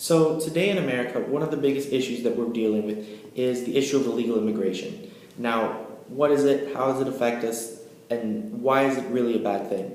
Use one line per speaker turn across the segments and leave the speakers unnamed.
So today in America, one of the biggest issues that we're dealing with is the issue of illegal immigration. Now, what is it, how does it affect us, and why is it really a bad thing?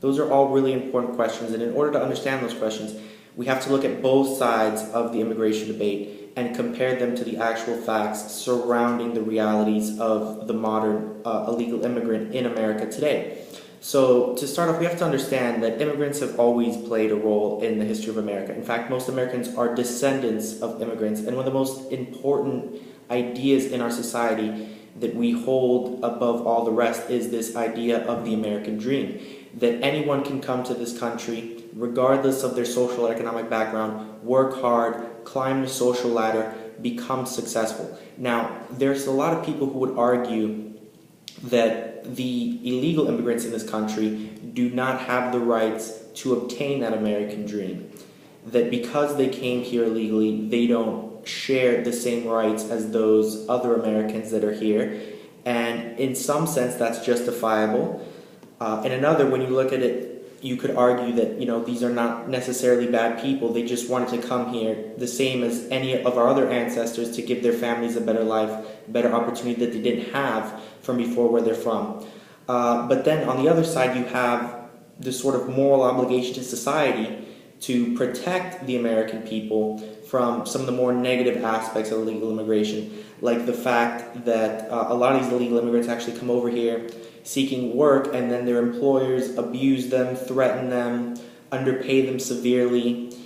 Those are all really important questions, and in order to understand those questions, we have to look at both sides of the immigration debate and compare them to the actual facts surrounding the realities of the modern illegal immigrant in America today. So to start off, we have to understand that immigrants have always played a role in the history of America. In fact, most Americans are descendants of immigrants, and one of the most important ideas in our society that we hold above all the rest is this idea of the American dream, that anyone can come to this country regardless of their social or economic background, work hard, climb the social ladder, become successful. Now, there's a lot of people who would argue that the illegal immigrants in this country do not have the rights to obtain that American dream. That because they came here illegally, they don't share the same rights as those other Americans that are here. And in some sense, that's justifiable. In another, when you look at it, you could argue that, these are not necessarily bad people. They just wanted to come here the same as any of our other ancestors to give their families a better life, better opportunity that they didn't have from before where they're from. But then on the other side, you have this sort of moral obligation to society to protect the American people from some of the more negative aspects of illegal immigration, like the fact that a lot of these illegal immigrants actually come over here seeking work, and then their employers abuse them, threaten them, underpay them severely.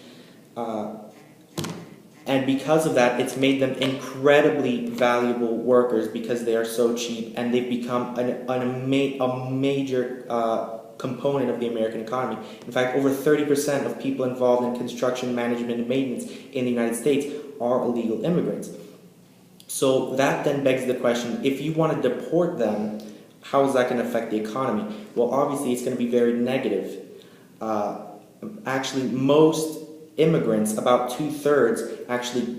And because of that, it's made them incredibly valuable workers because they are so cheap, and they've become a major component of the American economy. In fact, over 30% of people involved in construction, management, and maintenance in the United States are illegal immigrants. So that then begs the question, if you want to deport them, how is that going to affect the economy? Well, obviously, it's going to be very negative. Actually, most immigrants, about 2/3, actually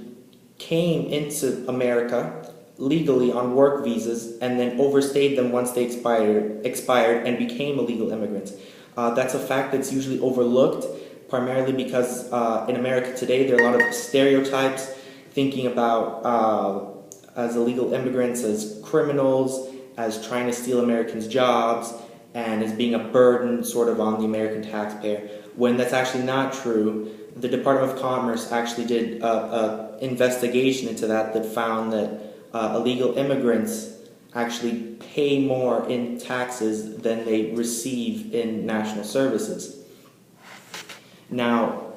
came into America legally on work visas and then overstayed them once they expired and became illegal immigrants. That's a fact that's usually overlooked, primarily because in America today there are a lot of stereotypes thinking about as illegal immigrants as criminals, as trying to steal Americans' jobs, and as being a burden sort of on the American taxpayer, when that's actually not true. The Department of Commerce actually did an investigation into that found that illegal immigrants actually pay more in taxes than they receive in national services. Now,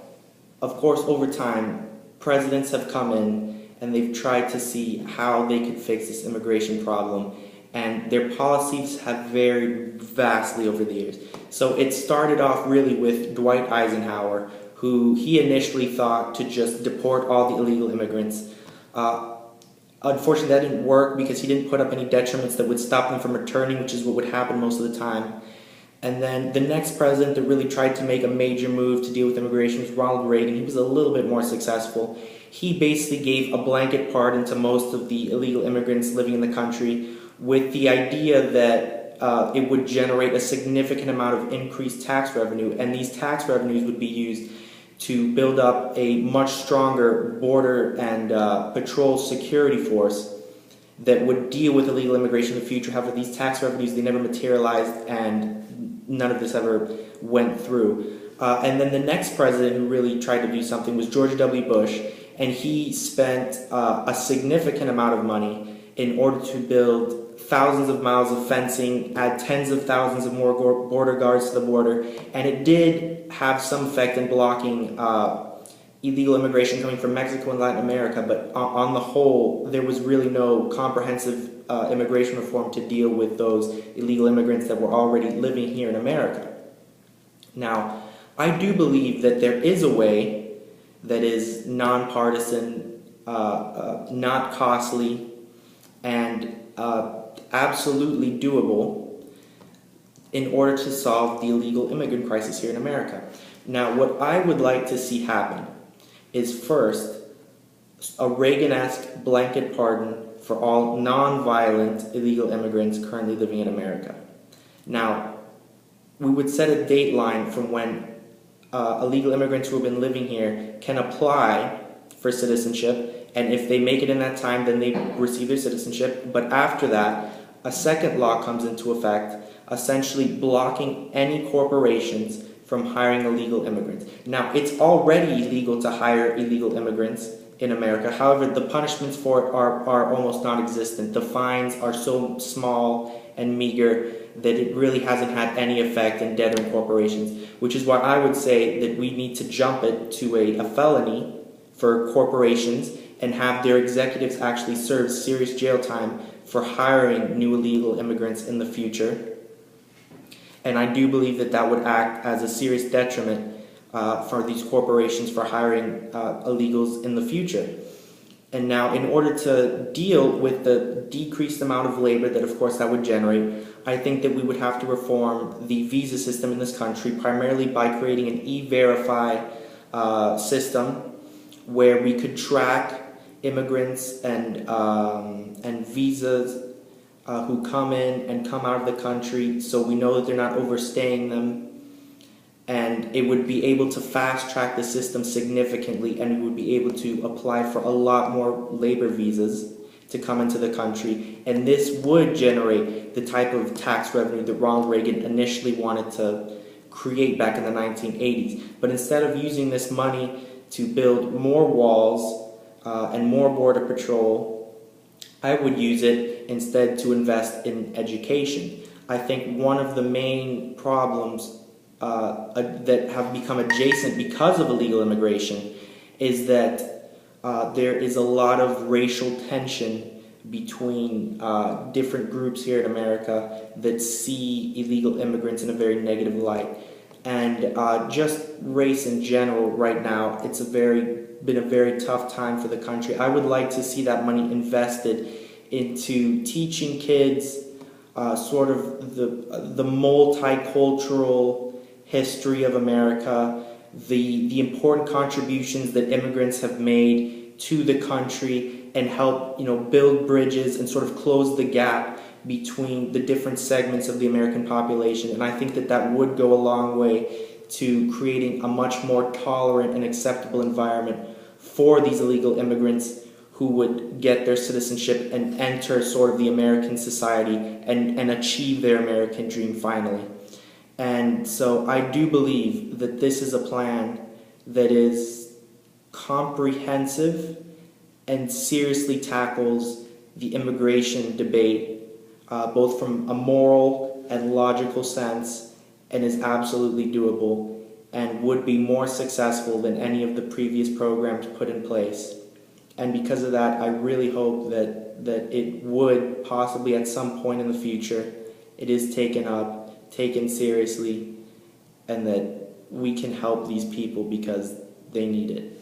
of course, over time, presidents have come in and they've tried to see how they could fix this immigration problem, and their policies have varied vastly over the years. So it started off really with Dwight Eisenhower, who he initially thought to just deport all the illegal immigrants. Unfortunately, that didn't work because he didn't put up any detriments that would stop them from returning, which is what would happen most of the time. And then the next president that really tried to make a major move to deal with immigration was Ronald Reagan. He was a little bit more successful. He basically gave a blanket pardon to most of the illegal immigrants living in the country, with the idea that it would generate a significant amount of increased tax revenue, and these tax revenues would be used to build up a much stronger border and patrol security force that would deal with illegal immigration in the future. However, these tax revenues, they never materialized, and none of this ever went through. And then the next president who really tried to do something was George W. Bush, and he spent a significant amount of money in order to build thousands of miles of fencing, add tens of thousands of more border guards to the border, and it did have some effect in blocking illegal immigration coming from Mexico and Latin America, but on the whole, there was really no comprehensive immigration reform to deal with those illegal immigrants that were already living here in America. Now, I do believe that there is a way that is nonpartisan, not costly, and absolutely doable in order to solve the illegal immigrant crisis here in America. Now, what I would like to see happen is first a Reagan-esque blanket pardon for all non-violent illegal immigrants currently living in America. Now, we would set a date line from when illegal immigrants who have been living here can apply for citizenship, and if they make it in that time, then they receive their citizenship. But after that, a second law comes into effect, essentially blocking any corporations from hiring illegal immigrants. Now, it's already illegal to hire illegal immigrants in America. However, the punishments for it are almost non-existent. The fines are so small and meager that it really hasn't had any effect in deterring corporations, which is why I would say that we need to jump it to a felony for corporations and have their executives actually serve serious jail time for hiring new illegal immigrants in the future. And I do believe that that would act as a serious detriment for these corporations for hiring illegals in the future. And now, in order to deal with the decreased amount of labor that, of course, that would generate, I think that we would have to reform the visa system in this country, primarily by creating an e-verify system where we could track immigrants and visas who come in and come out of the country, so we know that they're not overstaying them. And it would be able to fast track the system significantly, and we would be able to apply for a lot more labor visas to come into the country. And this would generate the type of tax revenue that Ronald Reagan initially wanted to create back in the 1980s. But instead of using this money to build more walls and more border patrol, I would use it instead to invest in education. I think one of the main problems that have become adjacent because of illegal immigration is that there is a lot of racial tension between different groups here in America that see illegal immigrants in a very negative light. And just race in general right now, it's been a very tough time for the country. I would like to see that money invested into teaching kids sort of the multicultural history of America, the important contributions that immigrants have made to the country, and help build bridges and sort of close the gap between the different segments of the American population. And I think that that would go a long way to creating a much more tolerant and acceptable environment for these illegal immigrants who would get their citizenship and enter sort of the American society and achieve their American dream finally. And so I do believe that this is a plan that is comprehensive and seriously tackles the immigration debate, both from a moral and logical sense, and is absolutely doable and would be more successful than any of the previous programs put in place. And because of that, I really hope that it would possibly at some point in the future, it is taken seriously, and that we can help these people because they need it.